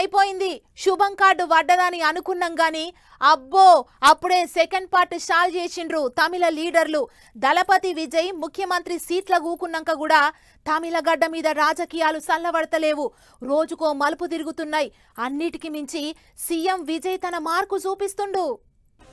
అయిపోయింది, శుభం కార్డు వడ్డదని అనుకున్నాం గాని అబ్బో అప్పుడే సెకండ్ పార్ట్ స్టార్ట్ చేసిండ్రు తమిళ లీడర్లు. దళపతి విజయ్ ముఖ్యమంత్రి సీట్ల కూకున్నాక కూడా తమిళ గడ్డ మీద రాజకీయాలు సల్లబడతలేవు, రోజుకో మలుపు తిరుగుతున్నాయి. అన్నిటికి మించి సీఎం విజయ్ తన మార్కు చూపిస్తుండు.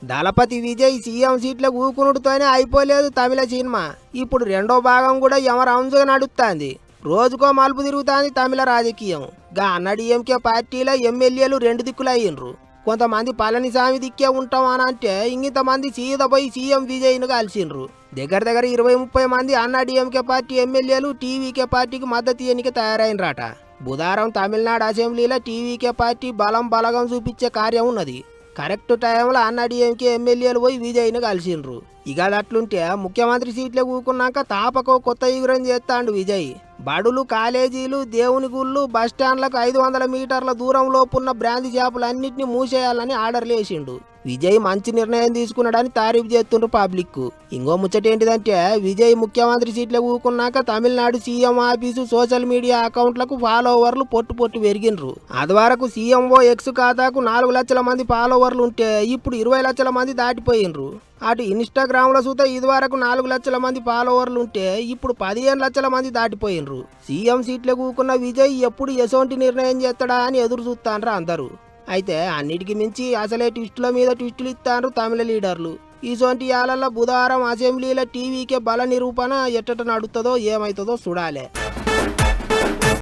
దళపతి విజయ్ సీఎం సీట్ల కూకునుడితోనే అయిపోలేదు తమిళ సినిమా. ఇప్పుడు రెండో భాగం కూడా యమరంజుగా నడుస్తుంది. రోజుకో మలుపు తిరుగుతుంది తమిళ రాజకీయం. గా అన్నాడీఎంకే పార్టీలో ఎమ్మెల్యేలు రెండు దిక్కులు అయ్యిండ్రు. కొంతమంది పళనిసామి దిక్కే ఉంటాం అని అంటే ఇంతమంది సీదపోయి సీఎం విజయ్ను కలిసిండ్రు. దగ్గర 20-30 మంది అన్నాడీఎంకే పార్టీ ఎమ్మెల్యేలు టీవీకే పార్టీకి మద్దతు ఎన్నిక తయారైనరాట. బుధవారం తమిళనాడు అసెంబ్లీలో టీవీకే పార్టీ బలగం చూపించే కార్యం ఉన్నది. కరెక్ట్ టైంలో అన్నాడీఎంకే ఎమ్మెల్యేలు పోయి విజయ్ను కలిసిండ్రు. ఇక అట్లుంటే ముఖ్యమంత్రి సీట్లే కూకున్నాక తాపకో కొత్త యుగురం చేస్తాడు విజయ్. బడులు, కాలేజీలు, దేవుని గుళ్ళు, బస్టాండ్లకు 500 మీటర్ల దూరంలోపున్న బ్రాంతి షాపులన్నింటినీ మూసేయాలని ఆర్డర్లు వేసిండు. విజయ్ మంచి నిర్ణయం తీసుకున్నాడని తారీఫ్ చేస్తుండ్రు పబ్లిక్. ఇంకో ముచ్చటేంటిదంటే విజయ్ ముఖ్యమంత్రి సీట్లే కూకున్నాక Tamil Nadu CM office social media అకౌంట్లకు ఫాలోవర్లు పొట్టు పెరిగినరు. అదివరకు సీఎంఓ ఎక్స్ ఖాతాకు 4 లక్షల మంది ఫాలోవర్లు ఉంటే ఇప్పుడు 20 లక్షల మంది దాటిపోయినరు. అటు ఇన్స్టాగ్రామ్లో చూస్తే ఇదివరకు 4 లక్షల మంది ఫాలోవర్లు ఉంటే ఇప్పుడు 15 లక్షల మంది దాటిపోయినరు. సీఎం సీట్లే కూకున్న విజయ్ ఎప్పుడు ఎసోంటి నిర్ణయం చేస్తాడా అని ఎదురు చూస్తాండ్రు అందరూ. అయితే అన్నిటికి మించి అసలే ట్విస్టుల మీద ట్విస్టులు ఇస్తాండ్రు తమిళ లీడర్లు. ఈసోంటి యాలల్లో బుధవారం అసెంబ్లీలో టీవీకే బల నిరూపణ ఎట్టట నడుతుందో ఏమవుతుందో చూడాలి.